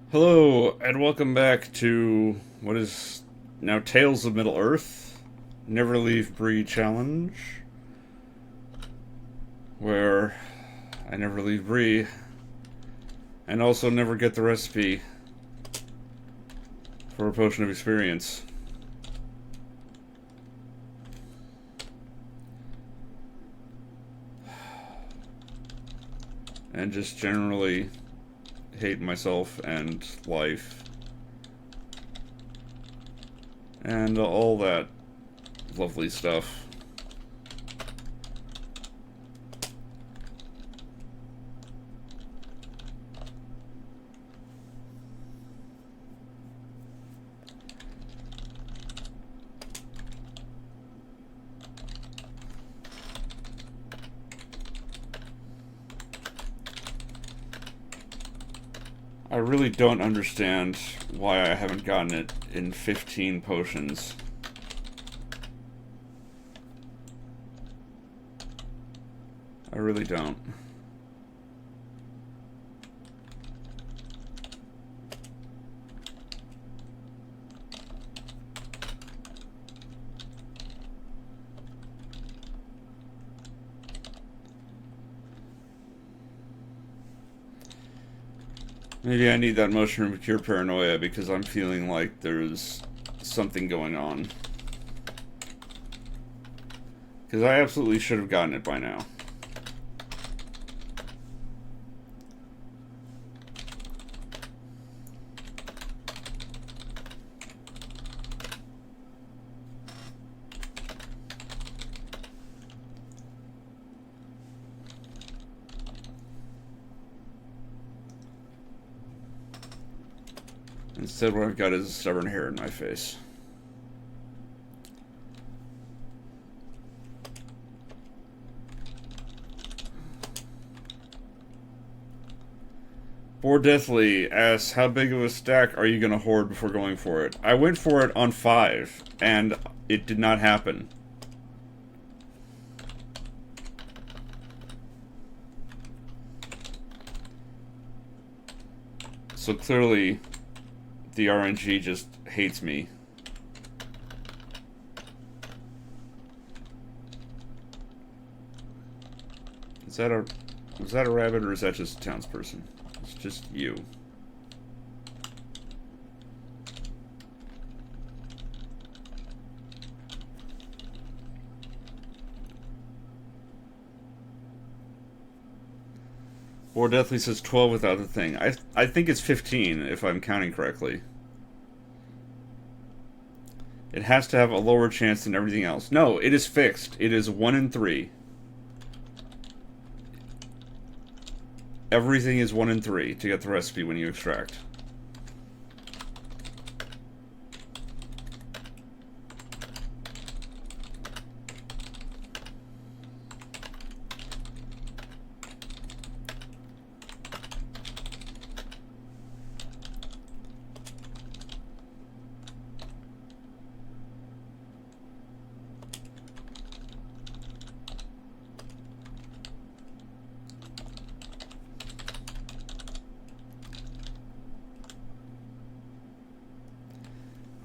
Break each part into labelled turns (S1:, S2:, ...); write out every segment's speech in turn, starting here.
S1: Hello, and welcome back to what is now Tales of Middle-earth, Never Leave Bree challenge, where I never leave Bree, and also never get the recipe for a potion of experience. And just generally hate myself and life. And all that lovely stuff. I really don't understand why I haven't gotten it in 15 potions. I really don't. Maybe I need that mushroom to cure paranoia because I'm feeling like there's something going on. Because I absolutely should have gotten it by now. Instead, what I've got is a stubborn hair in my face. Boar Deathly asks, how big of a stack are you going to hoard before going for it? I went for it on 5, and it did not happen. So clearly, the RNG just hates me. Was that a rabbit, or is that just a townsperson? It's just you. Or Deathly says 12 without the thing. I think it's 15, if I'm counting correctly. It has to have a lower chance than everything else. No, it is fixed. It is 1 in 3. Everything is 1 in 3 to get the recipe when you extract.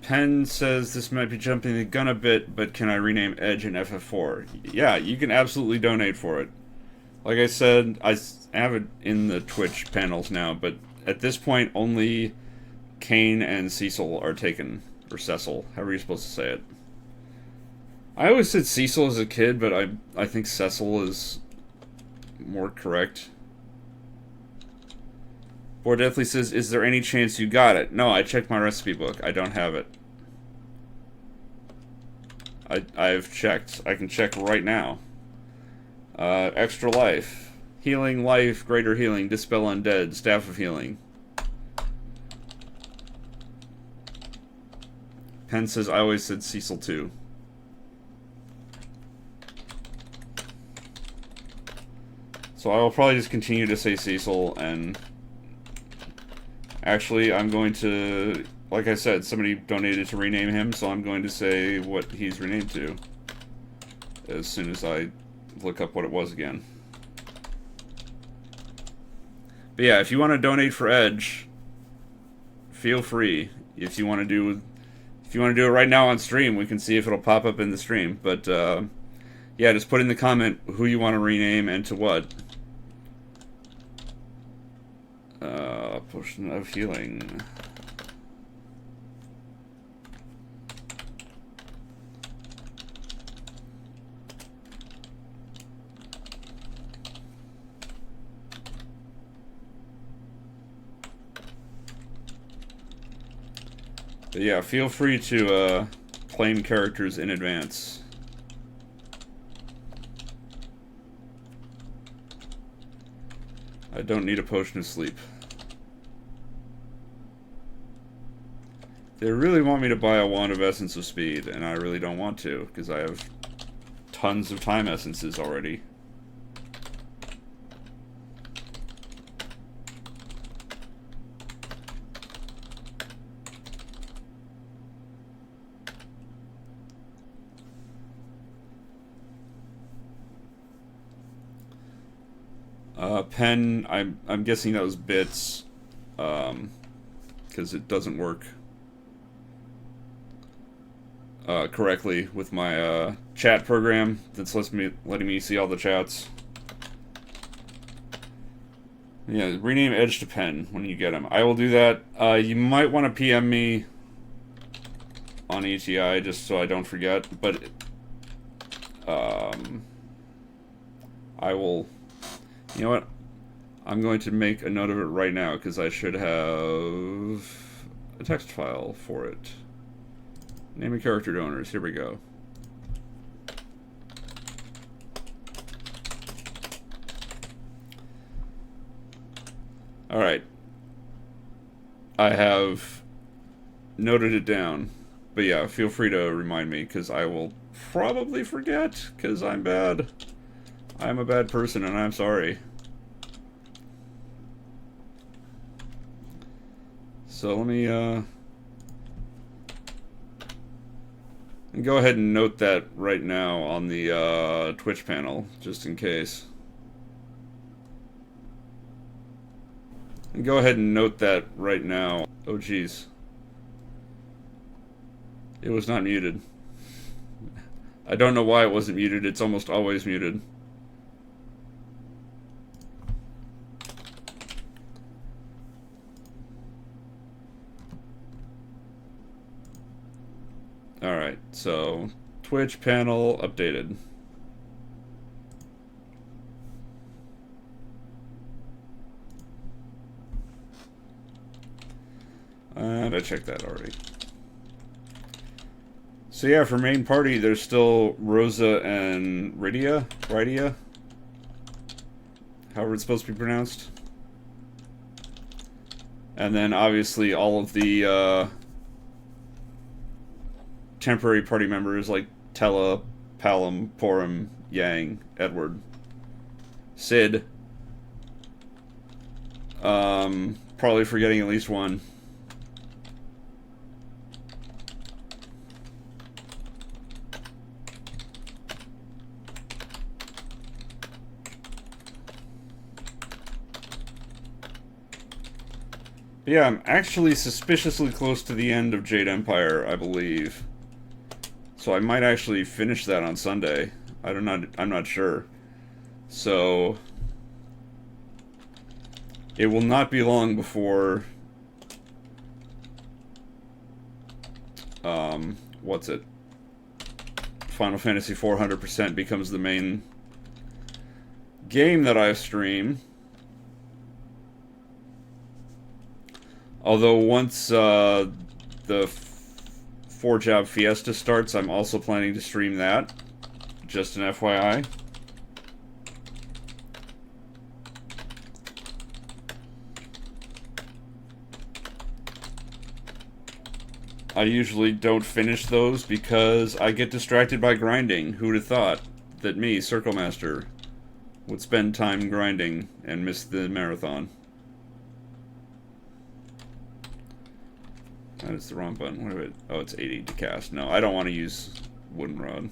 S1: Penn says this might be jumping the gun a bit, but can I rename Edge in FF4? Yeah, you can absolutely donate for it. Like I said, I have it in the Twitch panels now, but at this point only Kane and Cecil are taken. Or Cecil, however you're supposed to say it. I always said Cecil as a kid, but I think Cecil is more correct. Boar Deathly says, is there any chance you got it? No, I checked my recipe book. I don't have it. I've checked. I can check right now. Extra life. Healing life, greater healing, dispel undead, staff of healing. Penn says, I always said Cecil too. So I will probably just continue to say Cecil, and actually I'm going to, like I said, somebody donated to rename him, so I'm going to say what he's renamed to as soon as I look up what it was again. But yeah, if you want to donate for Edge, feel free. If you want to do it right now on stream, we can see if it'll pop up in the stream. But yeah, just put in the comment who you want to rename and to what. Potion of healing. But yeah, feel free to claim characters in advance. I don't need a potion of sleep. They really want me to buy a wand of essence of speed, and I really don't want to, because I have tons of time essences already. Pen, I'm guessing that was bits, because it doesn't work correctly with my chat program that's letting me see all the chats. Yeah, rename Edge to Pen when you get him. I will do that. You might want to PM me on ETI just so I don't forget, but I will. You know what? I'm going to make a note of it right now because I should have a text file for it. Name of character donors. Here we go. Alright. I have noted it down. But yeah, feel free to remind me because I will probably forget because I'm bad. I'm a bad person and I'm sorry. So let me go ahead and note that right now on the Twitch panel, just in case. And go ahead and note that right now. Oh geez. It was not muted. I don't know why it wasn't muted, it's almost always muted. Alright, so Twitch panel updated. And I checked that already. So yeah, for main party, there's still Rosa and Rydia, however it's supposed to be pronounced. And then obviously all of the temporary party members like Tella, Palom, Porum, Yang, Edward, Sid. Probably forgetting at least one. But yeah, I'm actually suspiciously close to the end of Jade Empire, I believe. So I might actually finish that on Sunday. I'm not sure. So it will not be long before what's it? Final Fantasy 400% becomes the main game that I stream. Although once the 4-job Fiesta starts, I'm also planning to stream that. Just an FYI. I usually don't finish those because I get distracted by grinding. Who'd have thought that me, Circle Master, would spend time grinding and miss the marathon? That is the wrong button. What it? Oh, it's 80 to cast. No, I don't want to use Wooden Rod.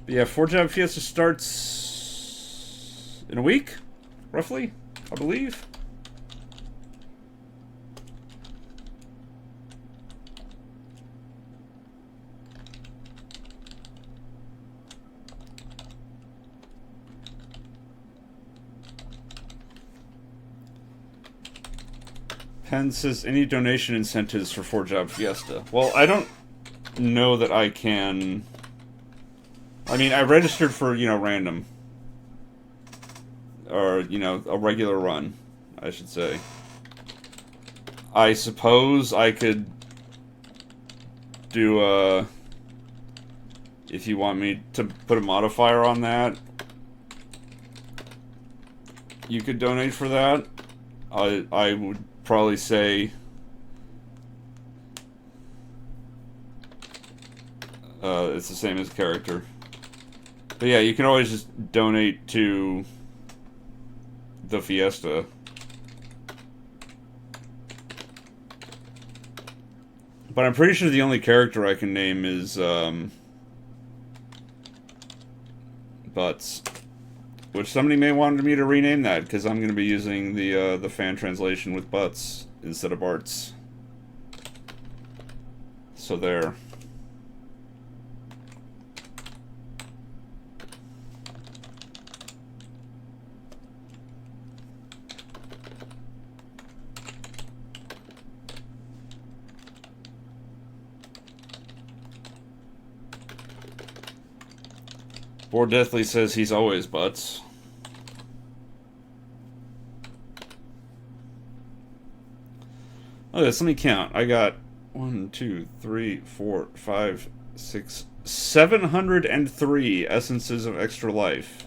S1: But yeah, 4-job Fiesta starts in a week? roughly, I believe. Penn says, any donation incentives for 4-Job Fiesta? Well, I don't know that I can... I mean, I registered for, random. Or, a regular run, I should say. I suppose I could do, if you want me to put a modifier on that, you could donate for that. I would probably say it's the same as character. But yeah, you can always just donate to the Fiesta. But I'm pretty sure the only character I can name is Butts. Which somebody may want me to rename that, because I'm going to be using the fan translation with Butts instead of Arts. So there. Boar Deathly says he's always Butts. Okay, let me count. I got 1, 2, 3, 4, 5, 6, 703 essences of extra life.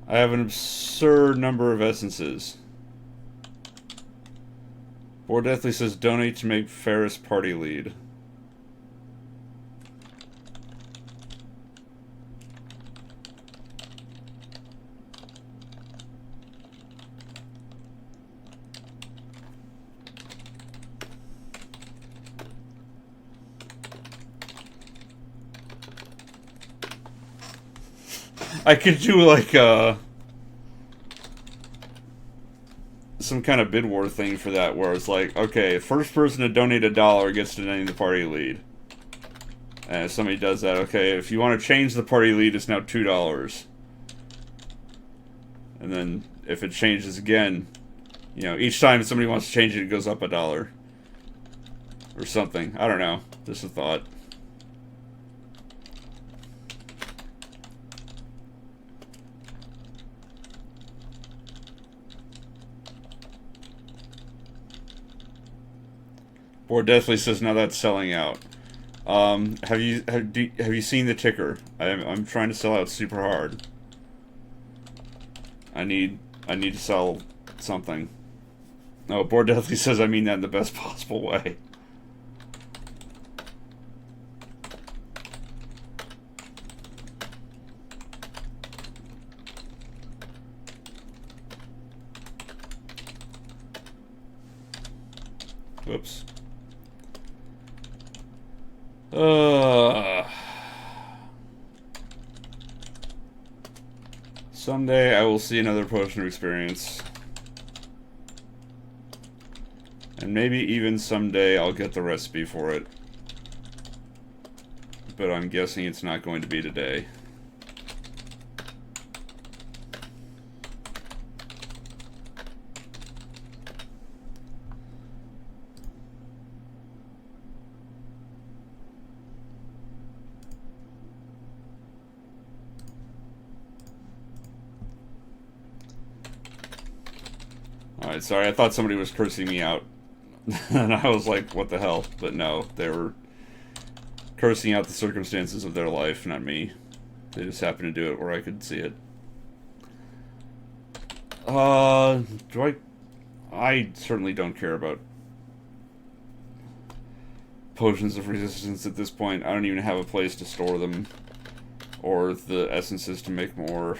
S1: I have an absurd number of essences. Boar Deathly says donate to make Ferris party lead. I could do like some kind of bid war thing for that, where it's like, okay, first person to donate $1 gets to name the party lead. And if somebody does that, okay, if you want to change the party lead, it's now $2. And then if it changes again, each time somebody wants to change it, it goes up $1. Or something. I don't know. Just a thought. Boar Deathly says, now that's selling out. Have you seen the ticker? I'm trying to sell out super hard. I need to sell something. No, Boar Deathly says I mean that in the best possible way. Whoops. Someday I will see another potion of experience. And maybe even someday I'll get the recipe for it. But I'm guessing it's not going to be today. Alright, sorry, I thought somebody was cursing me out. And I was like, what the hell? But no, they were cursing out the circumstances of their life, not me. They just happened to do it where I could see it. I certainly don't care about potions of resistance at this point. I don't even have a place to store them. Or the essences to make more.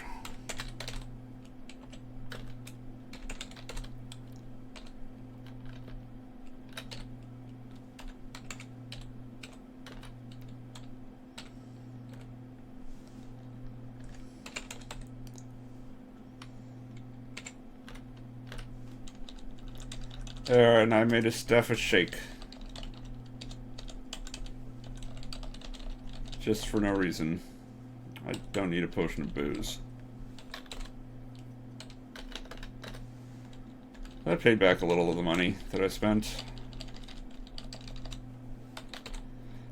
S1: There, and I made a staff a shake. Just for no reason. I don't need a potion of booze. I paid back a little of the money that I spent.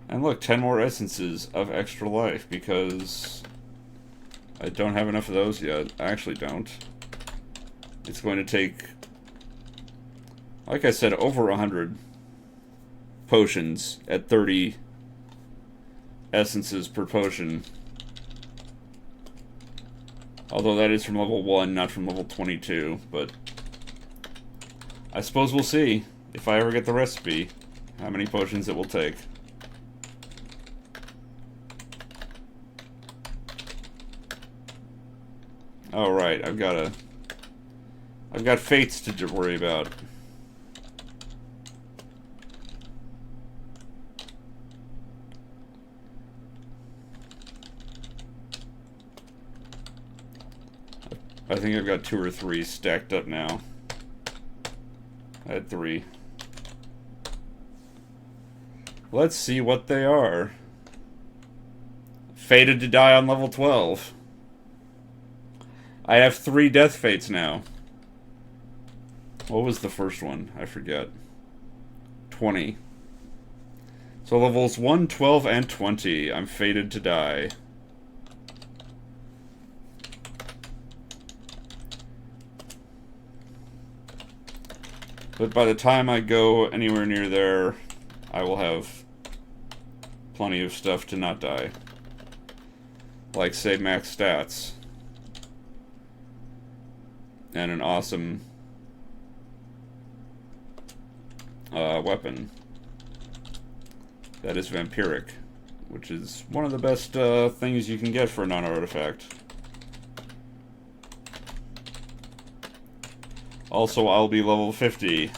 S1: And look, 10 more essences of extra life, because I don't have enough of those yet. I actually don't. It's going to take, like I said, over 100 potions at 30 essences per potion. Although that is from level 1, not from level 22, but I suppose we'll see, if I ever get the recipe, how many potions it will take. Oh right, I've got fates to worry about. I think I've got 2 or 3 stacked up now. I had 3. Let's see what they are. Fated to die on level 12. I have 3 death fates now. What was the first one? I forget. 20. So levels 1, 12, and 20. I'm fated to die. But by the time I go anywhere near there, I will have plenty of stuff to not die. Like, say, max stats. And an awesome weapon that is vampiric, which is one of the best things you can get for a non-artifact. Also, I'll be level 50.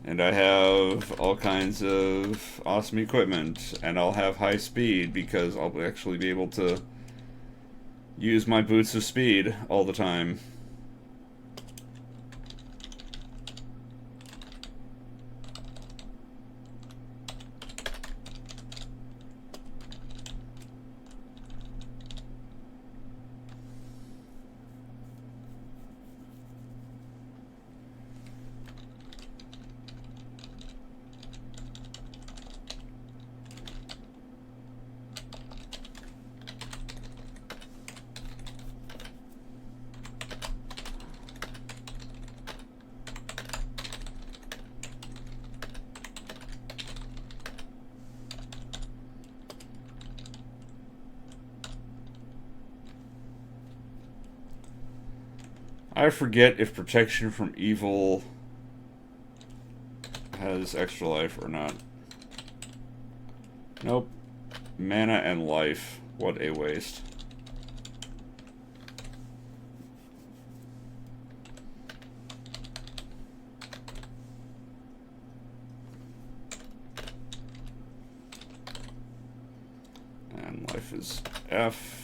S1: And I have all kinds of awesome equipment, and I'll have high speed because I'll actually be able to use my boots of speed all the time. I forget if protection from evil has extra life or not. Nope. Mana and life. What a waste. And life is F.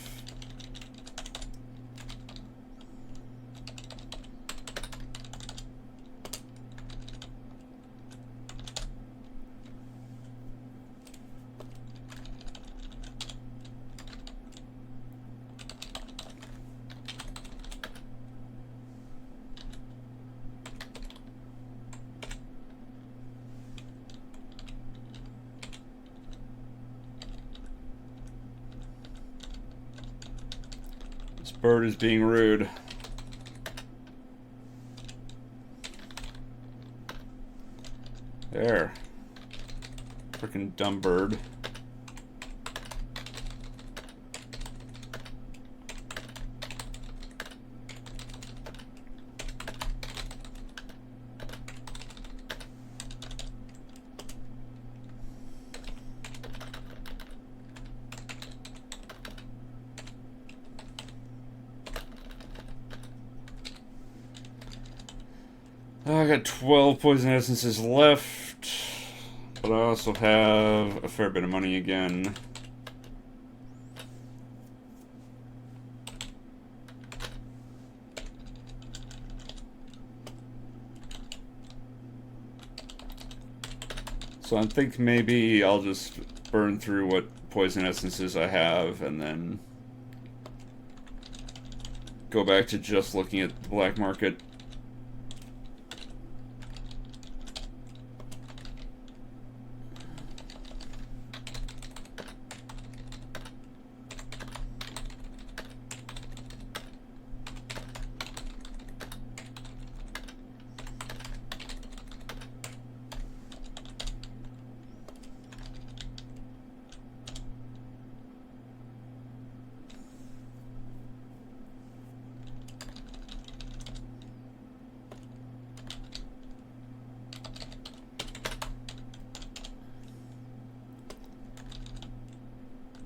S1: Bird is being rude. There. Frickin' dumb bird. I got 12 poison essences left, but I also have a fair bit of money again. So I think maybe I'll just burn through what poison essences I have and then go back to just looking at the black market.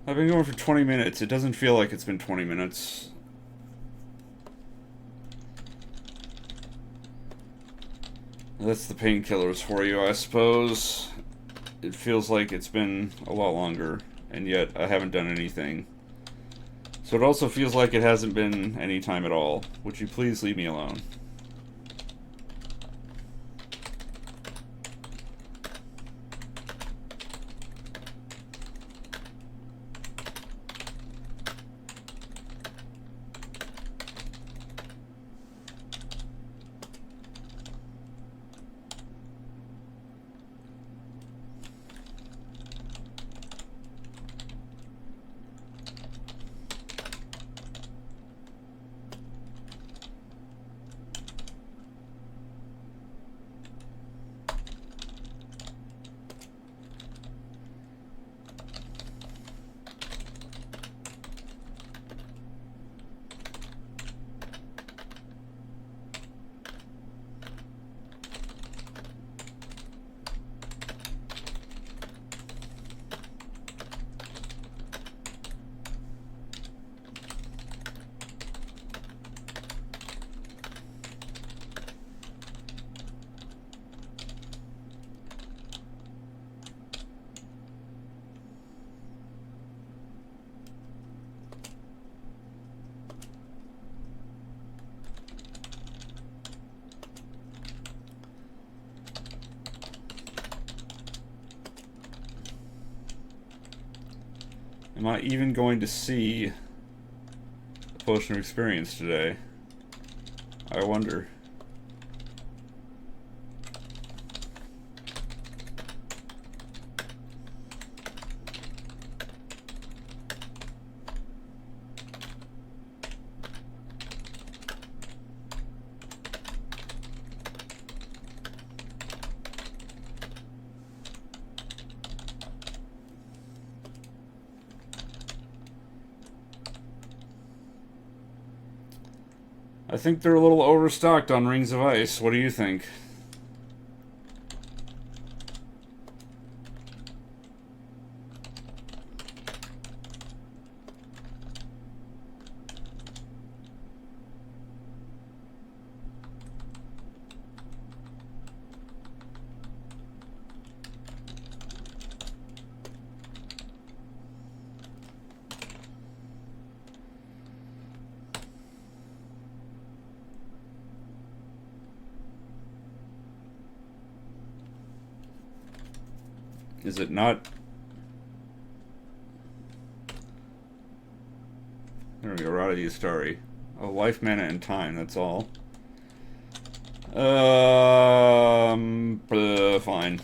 S1: I've been going for 20 minutes. It doesn't feel like it's been 20 minutes. That's the painkillers for you, I suppose. It feels like it's been a lot longer, and yet I haven't done anything. So it also feels like it hasn't been any time at all. Would you please leave me alone? Am I even going to see a potion of experience today? I wonder. I think they're a little overstocked on Rings of Ice. What do you think? Is it not? There we go, Rada Yustari. Oh, life, mana, and time, that's all. Fine.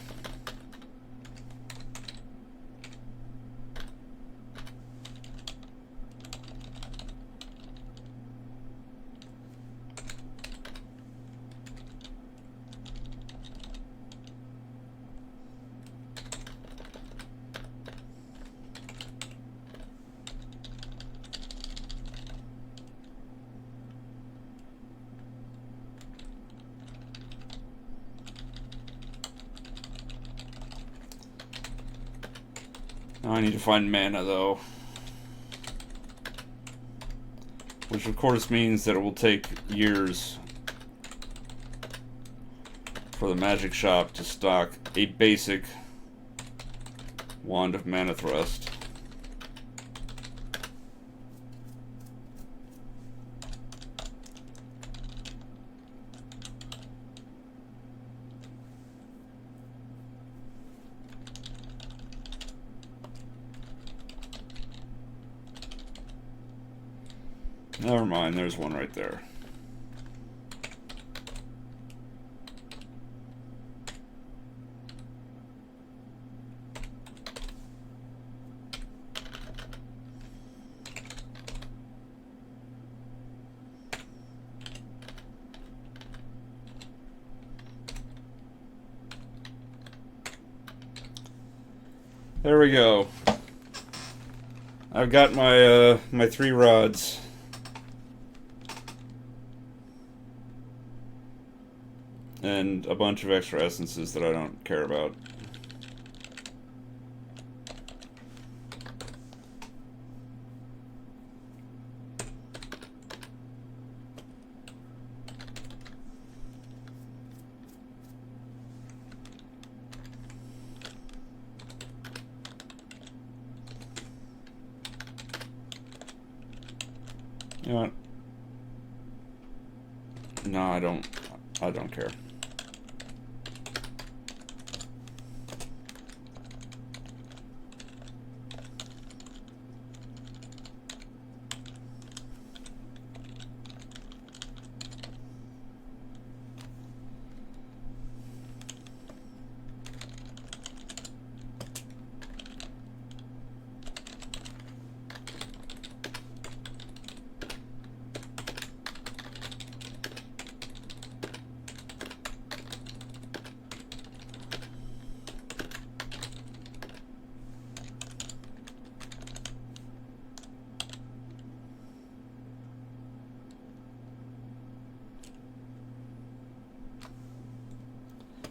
S1: Now I need to find mana, though. Which, of course, means that it will take years for the magic shop to stock a basic Wand of Mana Thrust. Never mind, there's one right there. There we go. I've got my my 3 rods. And a bunch of extra essences that I don't care about. You know what? No, I don't care.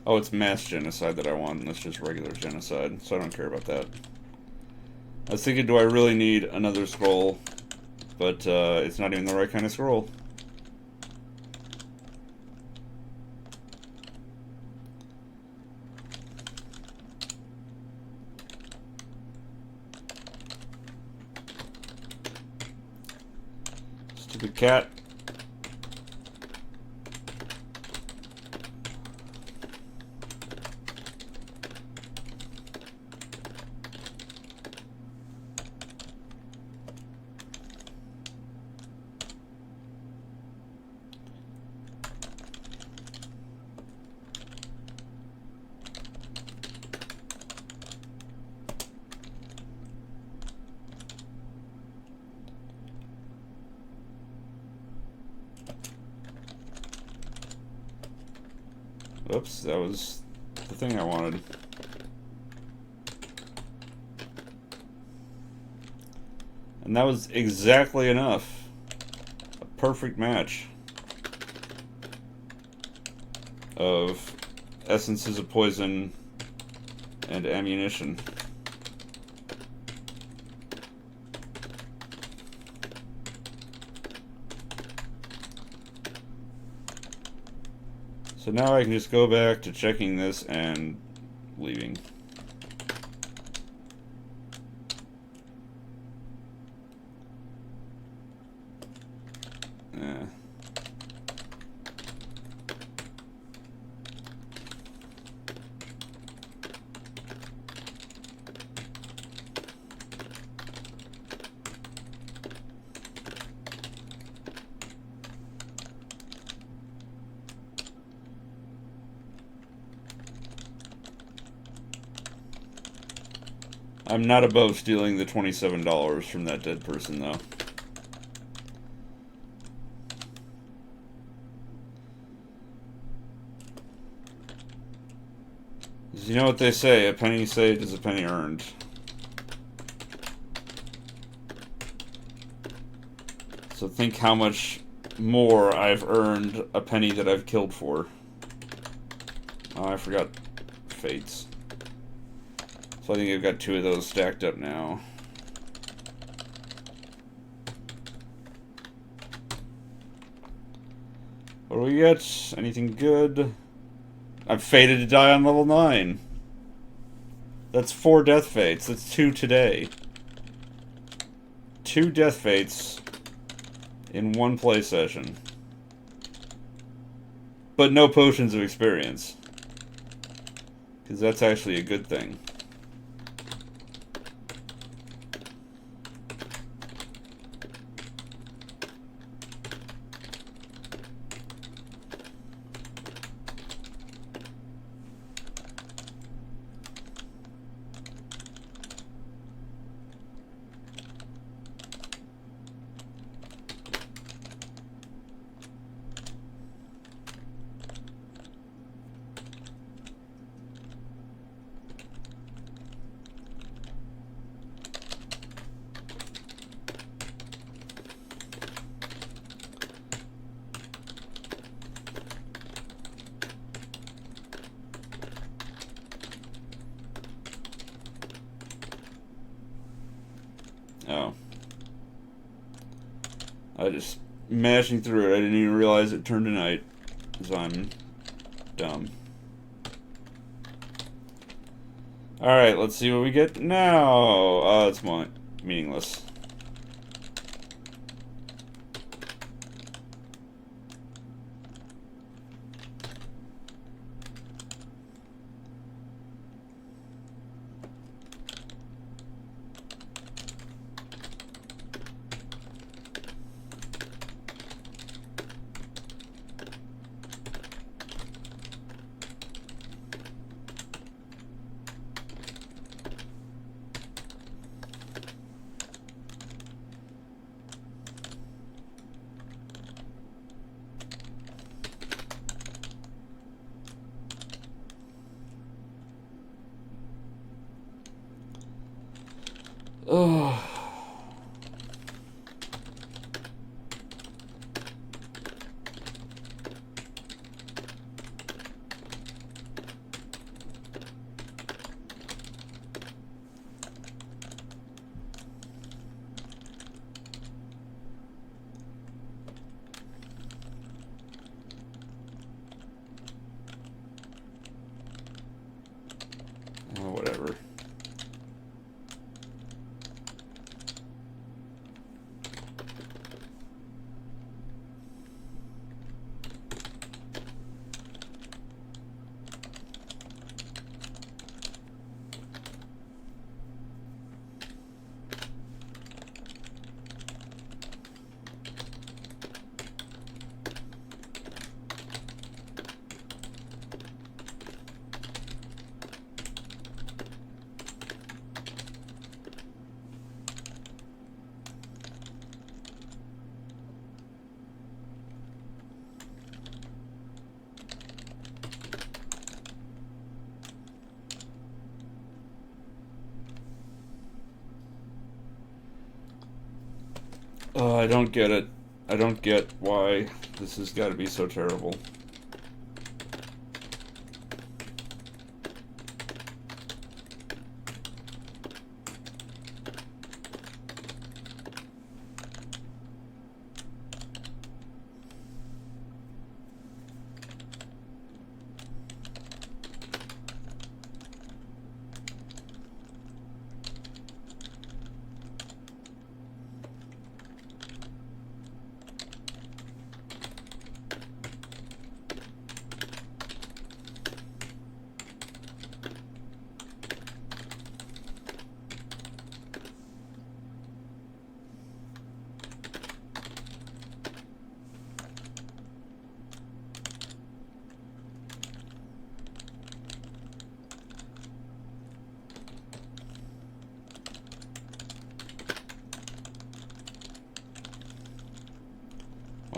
S1: Oh, it's mass genocide that I want, and that's just regular genocide, so I don't care about that. I was thinking, do I really need another scroll? But it's not even the right kind of scroll. Stupid cat. Oops, that was the thing I wanted. And that was exactly enough. A perfect match of essences of poison and ammunition. So now I can just go back to checking this and leaving. I'm not above stealing the $27 from that dead person, though. You know what they say, a penny saved is a penny earned. So think how much more I've earned a penny that I've killed for. Oh, I forgot fates. So I think I've got 2 of those stacked up now. What do we get? Anything good? I'm fated to die on level 9. That's 4 death fates. That's 2 today. 2 death fates in 1 play session. But no potions of experience. Because that's actually a good thing. Oh. I just mashing through it. I didn't even realize it turned to night. Because I'm dumb. Alright, let's see what we get now. Oh, it's meaningless. Oh. Whatever. I don't get it. I don't get why this has got to be so terrible.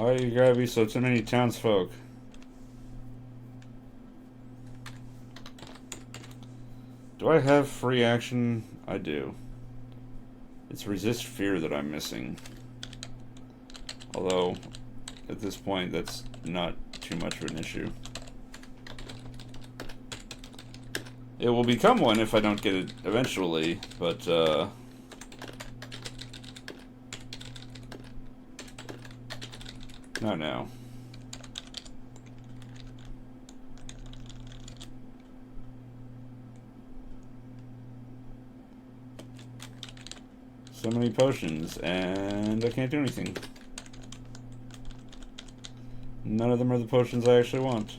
S1: Why you gotta be so many townsfolk? Do I have free action? I do. It's resist fear that I'm missing. Although, at this point, that's not too much of an issue. It will become one if I don't get it eventually, but, not now. So many potions, and I can't do anything. None of them are the potions I actually want.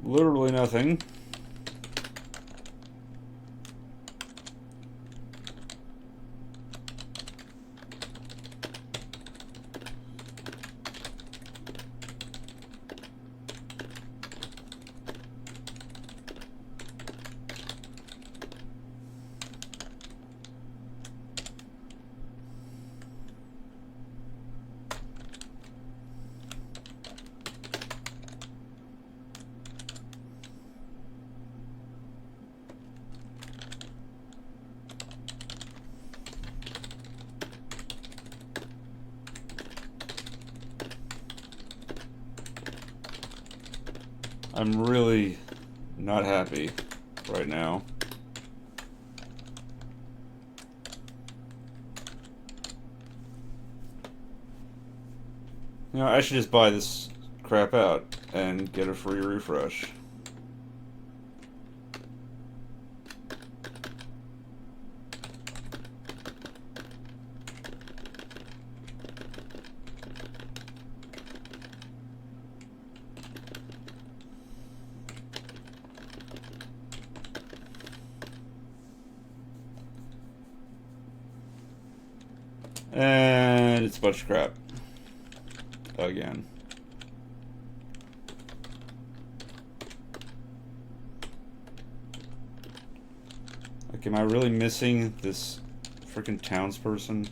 S1: Literally nothing. I'm really not happy right now. You know, I should just buy this crap out and get a free refresh. And it's a bunch of crap. Again. Like, am I really missing this freaking townsperson?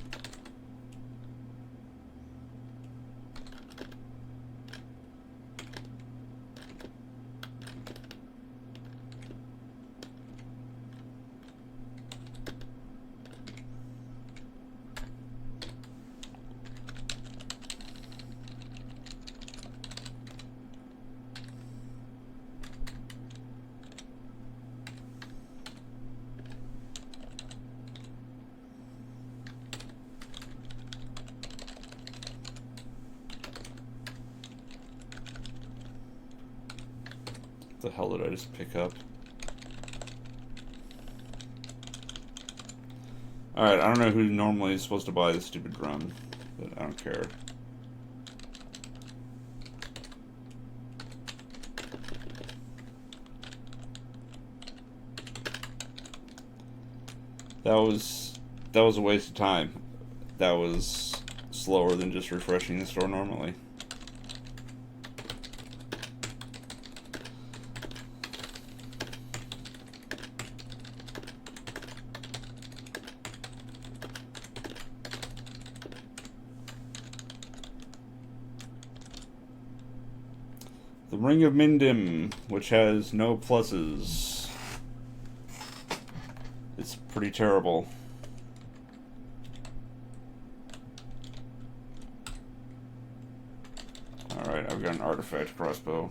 S1: What the hell did I just pick up? Alright, I don't know who normally is supposed to buy this stupid drum, but I don't care. That was a waste of time. That was slower than just refreshing the store normally. The Ring of Mindim, which has no pluses. It's pretty terrible. Alright, I've got an artifact crossbow.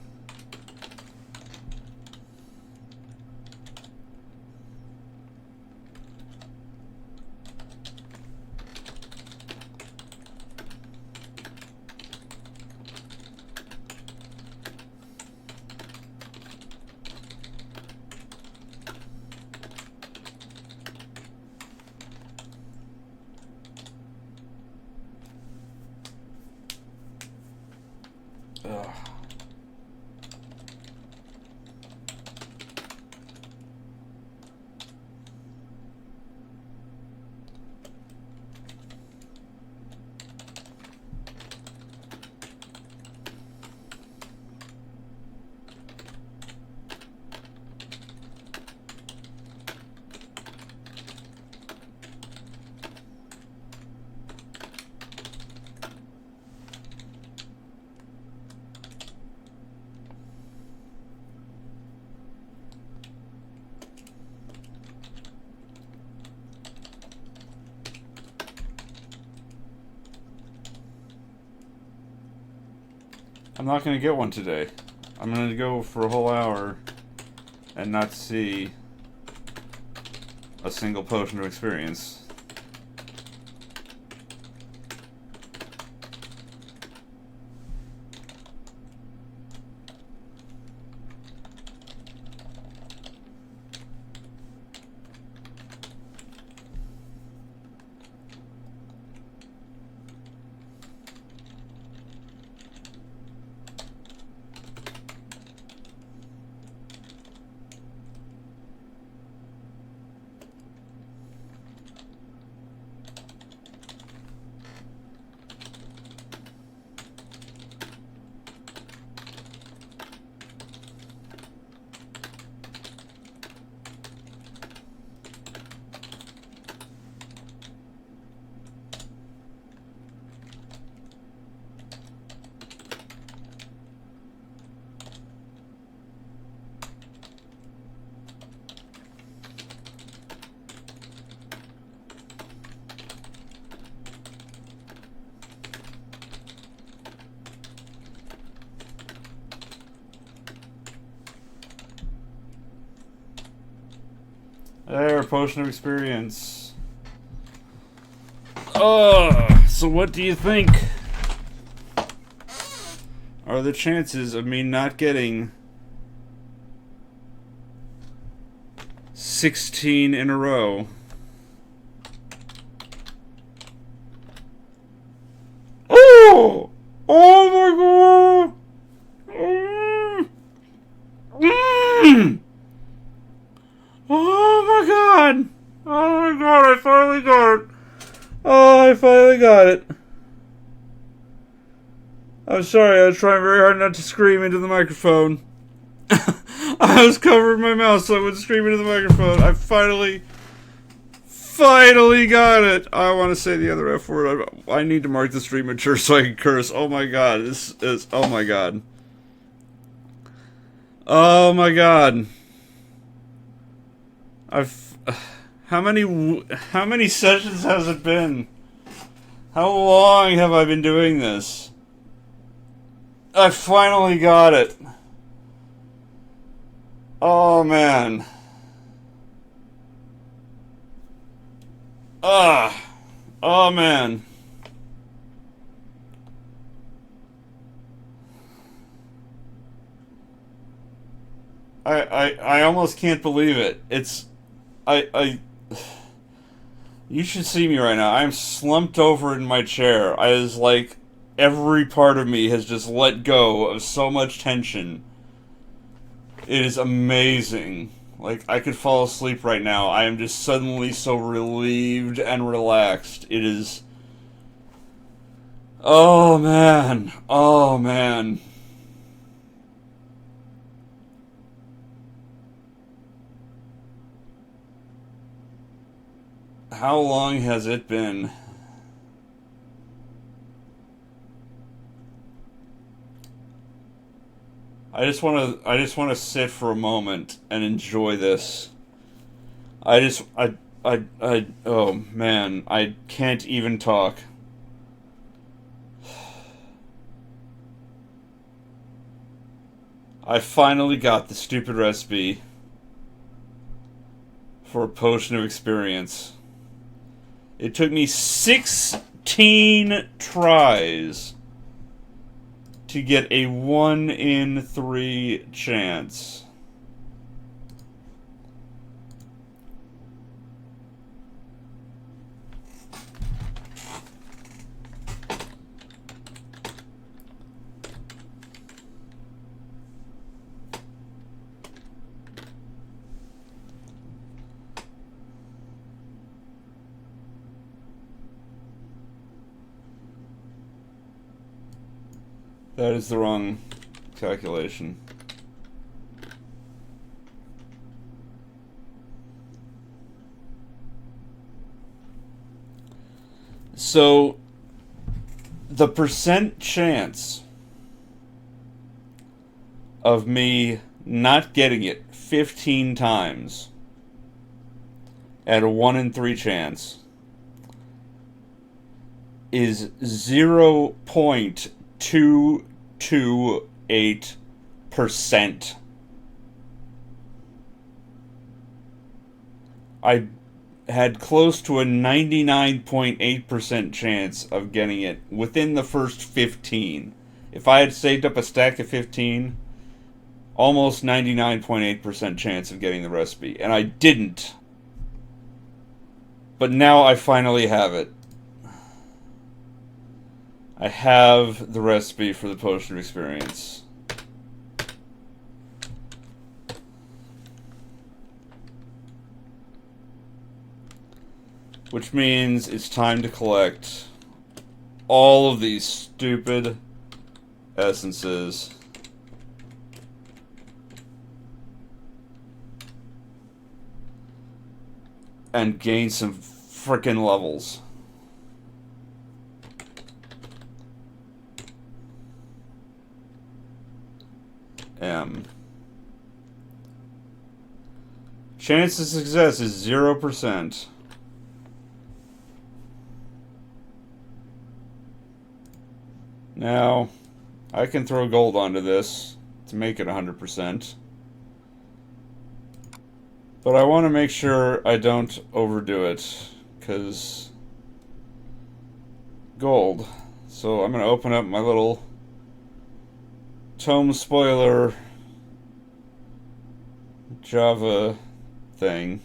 S1: Ugh. I'm not going to get one today. I'm going to go for a whole hour and not see a single potion of experience. There, potion of experience. So what do you think are the chances of me not getting 16 in a row? Oh! Oh my god! Oh my god! Oh my god, I finally got it! Oh, I finally got it. I'm sorry, I was trying very hard not to scream into the microphone. I was covering my mouth so I wouldn't scream into the microphone. I finally got it. I want to say the other F word. I need to mark the stream mature so I can curse. Oh my god, this is... Oh my god. Oh my god. How many sessions has it been? How long have I been doing this? I finally got it. Oh man. Oh man. I almost can't believe it. You should see me right now. I'm slumped over in my chair. I was like, every part of me has just let go of so much tension. It is amazing. Like, I could fall asleep right now. I am just suddenly so relieved and relaxed. It is... Oh, man. Oh, man. How long has it been? I just want to sit for a moment and enjoy this. Oh man, I can't even talk. I finally got the stupid recipe for a potion of experience. It took me 16 tries to get a 1 in 3 chance. That is the wrong calculation. So, the percent chance of me not getting it 15 times at a 1 in 3 chance is 0.228%. I had close to a 99.8% chance of getting it within the first 15. If I had saved up a stack of 15, almost 99.8% chance of getting the recipe. And I didn't. But now I finally have it. I have the recipe for the potion of experience. Which means it's time to collect all of these stupid essences. And gain some frickin' levels. Chance of success is 0%. Now, I can throw gold onto this to make it 100%. But I want to make sure I don't overdo it, because gold. So I'm going to open up my little ToME spoiler Java thing.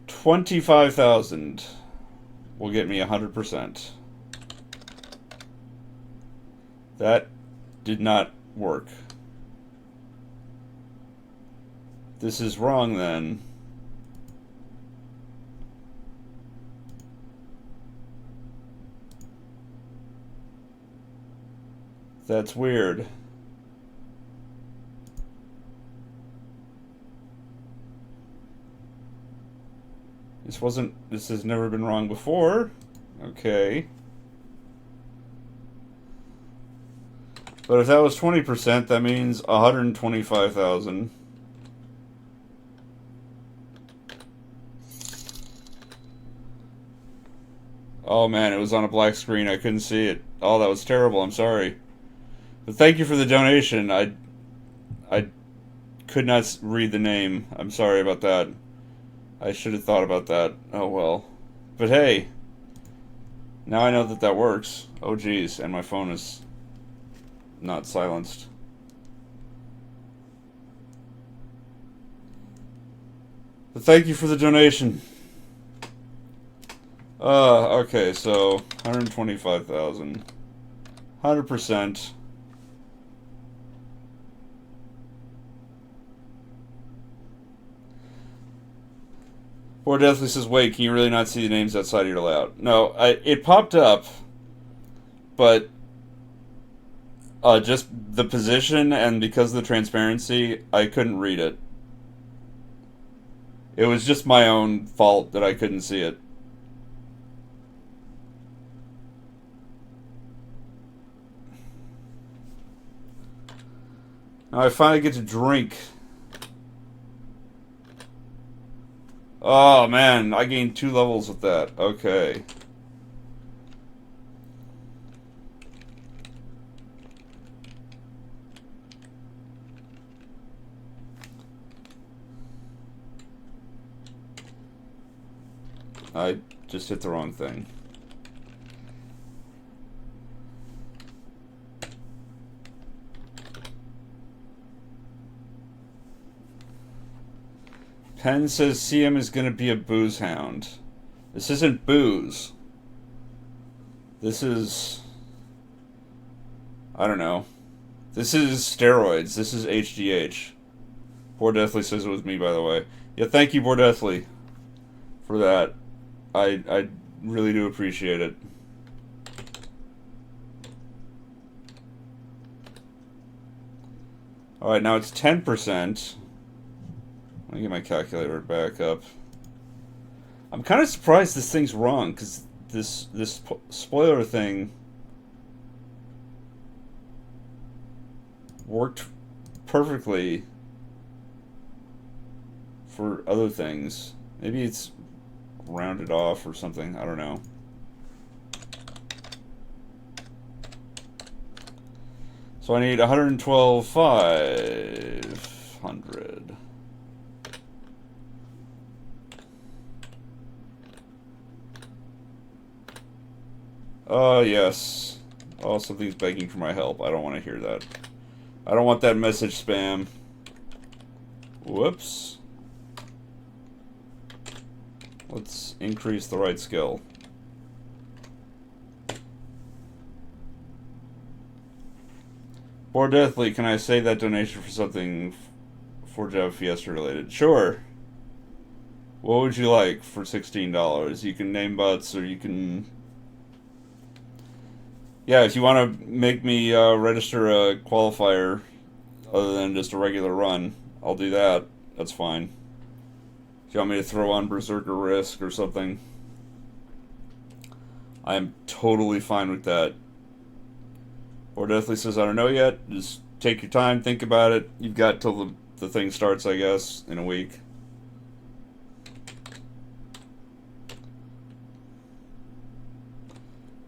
S1: $25,000 will get me 100%. That did not work. This is wrong then. That's weird. This has never been wrong before. Okay. But if that was 20%, that means 125,000. Oh man, it was on a black screen. I couldn't see it. Oh, that was terrible. I'm sorry. But thank you for the donation. I could not read the name. I'm sorry about that. I should have thought about that. Oh well. But hey, now I know that that works. Oh geez, and my phone is not silenced. But thank you for the donation. Okay, so 125,000. 100%. Poor Deathly says, wait, can you really not see the names outside of your layout? No, it popped up, but just the position and because of the transparency, I couldn't read it. It was just my own fault that I couldn't see it. Now I finally get to drink. Oh man, I gained 2 levels with that. Okay. I just hit the wrong thing. Penn says CM is going to be a booze hound. This isn't booze. This is... I don't know. This is steroids. This is HGH. Poor Deathly says it was me, by the way. Yeah, thank you, Poor Deathly, for that. I really do appreciate it. Alright, now it's 10%. Let me get my calculator back up. I'm kind of surprised this thing's wrong, because this spoiler thing worked perfectly for other things. Maybe it's rounded off or something. I don't know. So I need 112,500. Yes. Oh, something's begging for my help. I don't want to hear that. I don't want that message spam. Whoops. Let's increase the right skill. Poor Deathly, can I save that donation for something for Java Fiesta related? Sure. What would you like for $16? You can name butts, or you can... Yeah, if you want to make me register a qualifier other than just a regular run, I'll do that. That's fine. If you want me to throw on Berserker Risk or something, I am totally fine with that. Or Deathly says, I don't know yet. Just take your time, think about it. You've got till the the thing starts, I guess, in a week.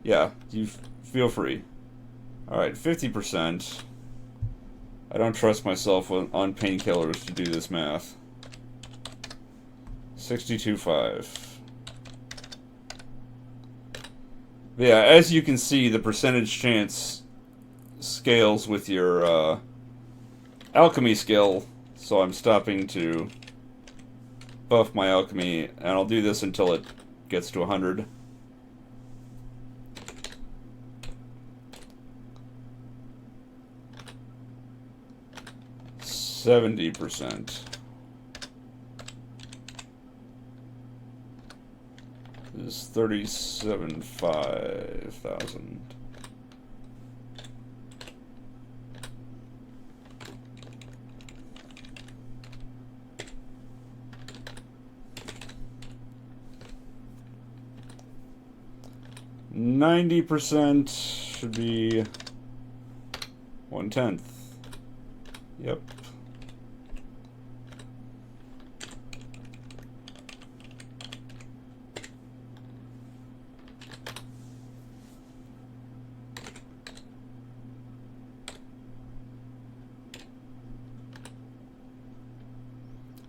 S1: Yeah, you feel free. Alright, 50%. I don't trust myself on painkillers to do this math. 62.5. Yeah, as you can see, the percentage chance scales with your alchemy skill, so I'm stopping to buff my alchemy, and I'll do this until it gets to 100. %. This is 37,500. %, should be 1/10. Yep.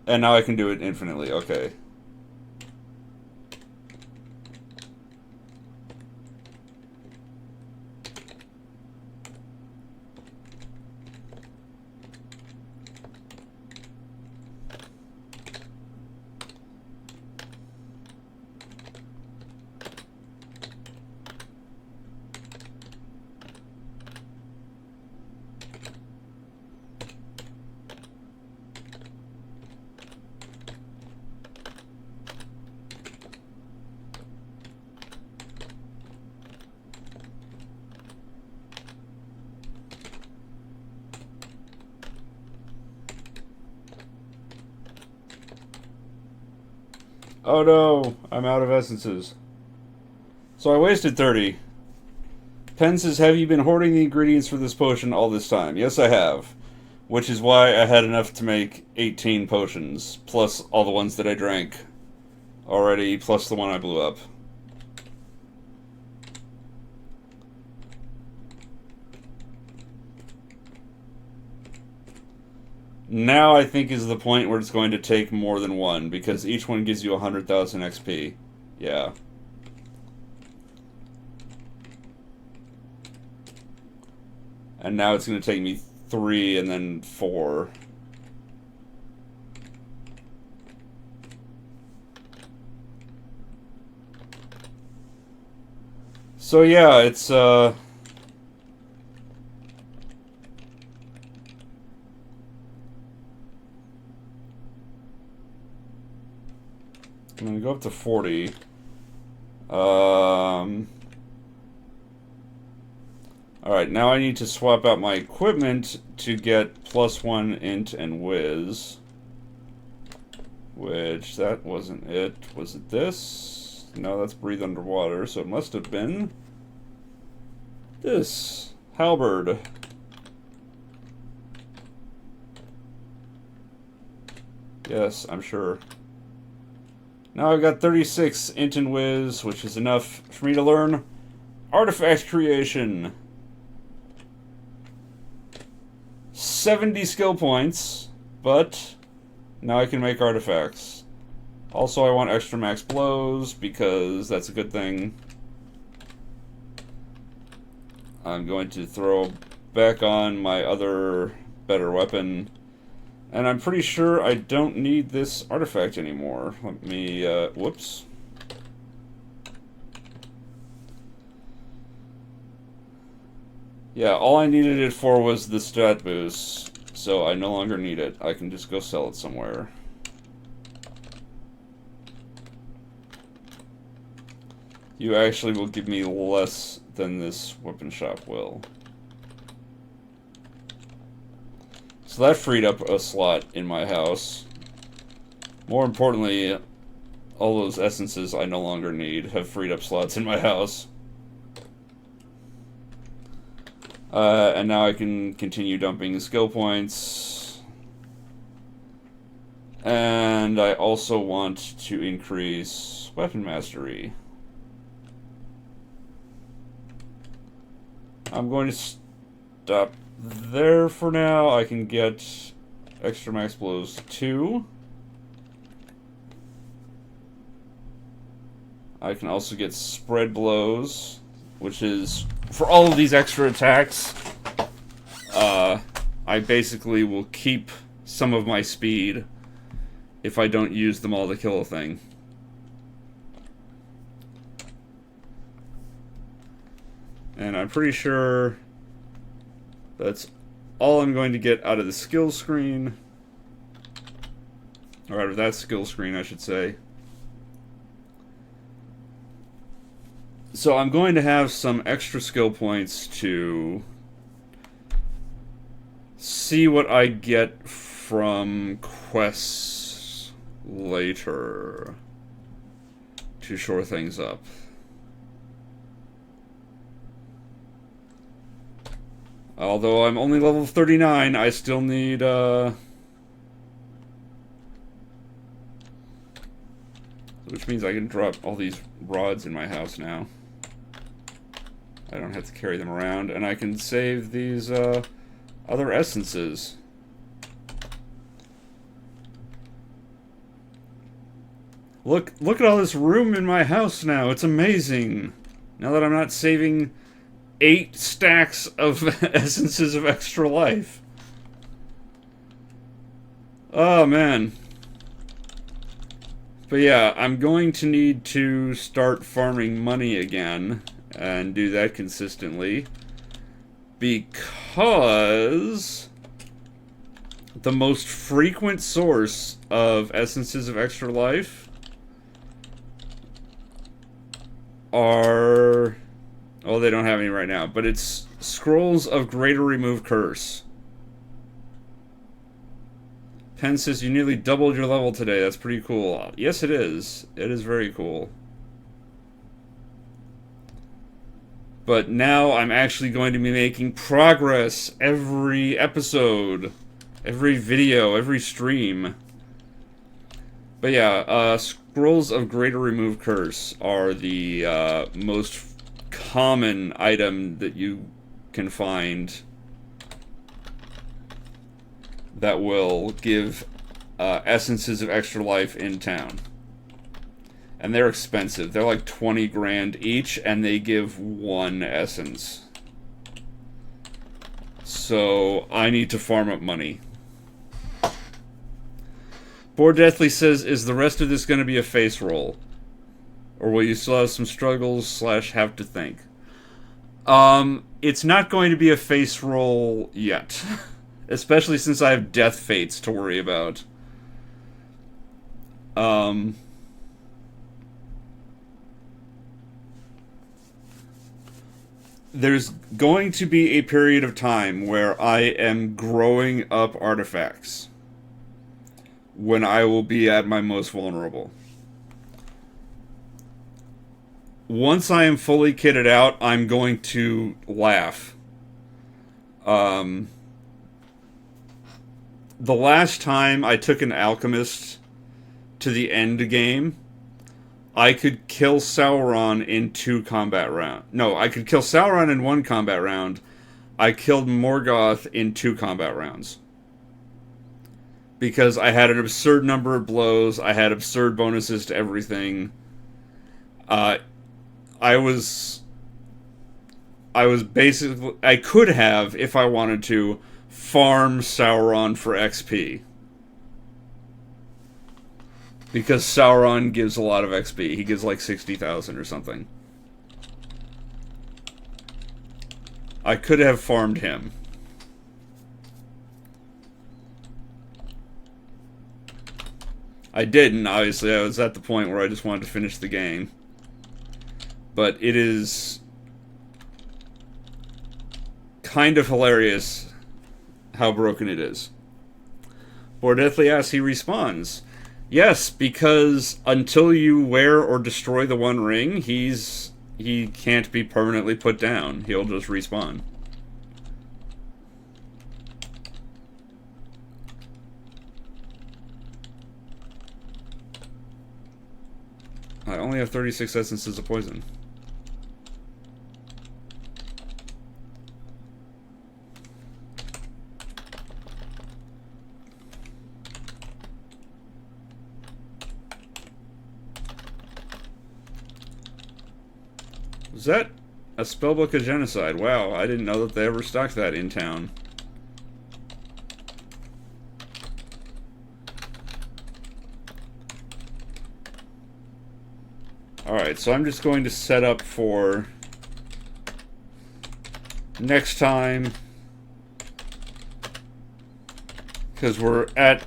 S1: And now I can do it infinitely, okay. Oh no, I'm out of essences. So I wasted 30. Pen says, have you been hoarding the ingredients for this potion all this time? Yes, I have. Which is why I had enough to make 18 potions, plus all the ones that I drank already, plus the one I blew up. Now I think is the point where it's going to take more than one, because each one gives you 100,000 XP. Yeah. And now it's going to take me 3 and then 4. So yeah, it's I'm going to go up to 40. Alright, now I need to swap out my equipment to get +1 int and whiz. Which, that wasn't it. Was it this? No, that's breathe underwater, so it must have been this. Halberd. Yes, I'm sure. Now I've got 36 int and whiz, which is enough for me to learn artifact creation. 70 skill points, but now I can make artifacts. Also, I want extra max blows, because that's a good thing. I'm going to throw back on my other better weapon. And I'm pretty sure I don't need this artifact anymore. Let me, whoops. Yeah, all I needed it for was the stat boost, so I no longer need it. I can just go sell it somewhere. You actually will give me less than this weapon shop will. So that freed up a slot in my house. More importantly, all those essences I no longer need have freed up slots in my house. And now I can continue dumping skill points. And I also want to increase weapon mastery. I'm going to stop there for now. I can get extra max blows 2. I can also get spread blows, which is for all of these extra attacks. I basically will keep some of my speed if I don't use them all to kill a thing. And I'm pretty sure that's all I'm going to get out of the skill screen. Or out of that skill screen, I should say. So I'm going to have some extra skill points to see what I get from quests later to shore things up. Although I'm only level 39, I still need, which means I can drop all these rods in my house now. I don't have to carry them around, and I can save these, other essences. Look at all this room in my house now. It's amazing. Now that I'm not saving 8 stacks of essences of extra life. Oh, man. But yeah, I'm going to need to start farming money again and do that consistently, because the most frequent source of essences of extra life are... well, they don't have any right now, but it's Scrolls of Greater Remove Curse. Pen says you nearly doubled your level today. That's pretty cool. Yes, it is. It is very cool. But now I'm actually going to be making progress every episode, every video, every stream. But yeah, Scrolls of Greater Remove Curse are the most common item that you can find that will give essences of extra life in town. And they're expensive. They're like 20 grand each, and they give 1 essence. So I need to farm up money. Boar Deathly says, is the rest of this going to be a face roll? Or will you still have some struggles / have to think? It's not going to be a face roll yet. Especially since I have death fates to worry about. There's going to be a period of time where I am growing up artifacts. When I will be at my most vulnerable. Once I am fully kitted out, I'm going to laugh. The last time I took an alchemist to the end game, I could kill Sauron in 2 combat rounds. No, I could kill Sauron in 1 combat round. I killed Morgoth in 2 combat rounds. Because I had an absurd number of blows, I had absurd bonuses to everything. I was basically... I could have, if I wanted to, farm Sauron for XP. Because Sauron gives a lot of XP. He gives like 60,000 or something. I could have farmed him. I didn't, obviously. I was at the point where I just wanted to finish the game. But it is kind of hilarious how broken it is. Bordeathly asks, he respawns. Yes, because until you wear or destroy the One Ring, he can't be permanently put down. He'll just respawn. I only have 36 essences of poison. Was that a spellbook of genocide? Wow, I didn't know that they ever stocked that in town. Alright, so I'm just going to set up for next time, because we're at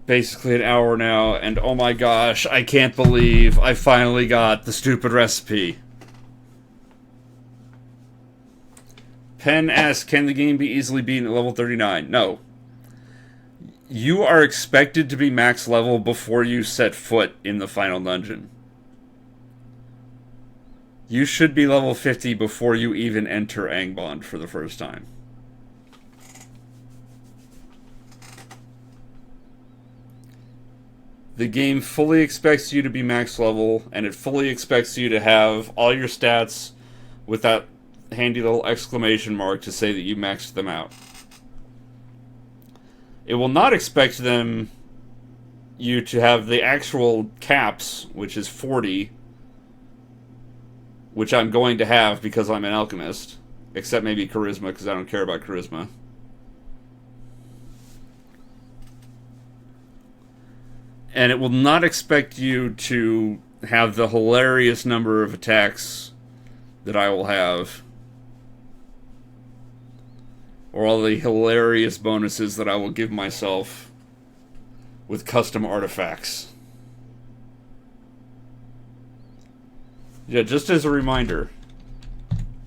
S1: basically an hour now, and oh my gosh, I can't believe I finally got the stupid recipe. Penn asks, can the game be easily beaten at level 39? No. You are expected to be max level before you set foot in the final dungeon. You should be level 50 before you even enter Angband for the first time. The game fully expects you to be max level, and it fully expects you to have all your stats with that handy little exclamation mark to say that you maxed them out. It will not expect you to have the actual caps, which is 40, which I'm going to have because I'm an alchemist, except maybe charisma, because I don't care about charisma. And it will not expect you to have the hilarious number of attacks that I will have, or all the hilarious bonuses that I will give myself with custom artifacts. Yeah, just as a reminder,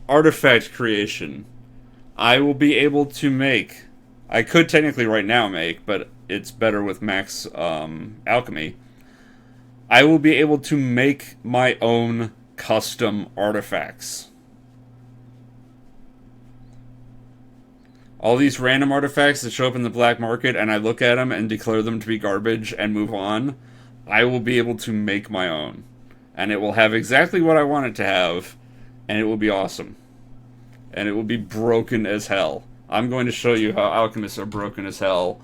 S1: artifact creation. I will be able to make, I could technically right now make, but it's better with max alchemy. I will be able to make my own custom artifacts. All these random artifacts that show up in the black market, and I look at them and declare them to be garbage and move on, I will be able to make my own. And it will have exactly what I want it to have, and it will be awesome. And it will be broken as hell. I'm going to show you how alchemists are broken as hell,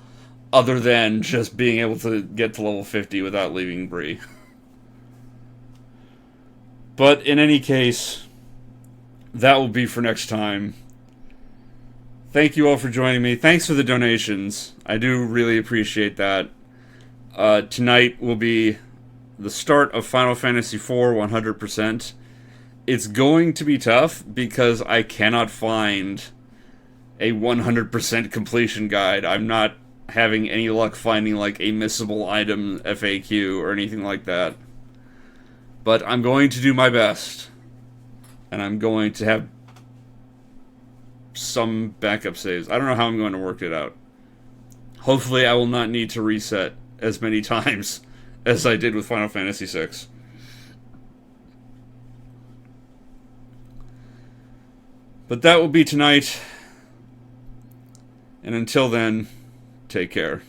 S1: other than just being able to get to level 50 without leaving Bree. But in any case, that will be for next time. Thank you all for joining me. Thanks for the donations. I do really appreciate that. Tonight will be the start of Final Fantasy IV 100%. It's going to be tough because I cannot find a 100% completion guide. I'm not having any luck finding like a missable item FAQ or anything like that. But I'm going to do my best. And I'm going to have some backup saves. I don't know how I'm going to work it out. Hopefully I will not need to reset as many times as I did with Final Fantasy VI. But that will be tonight. And until then, take care.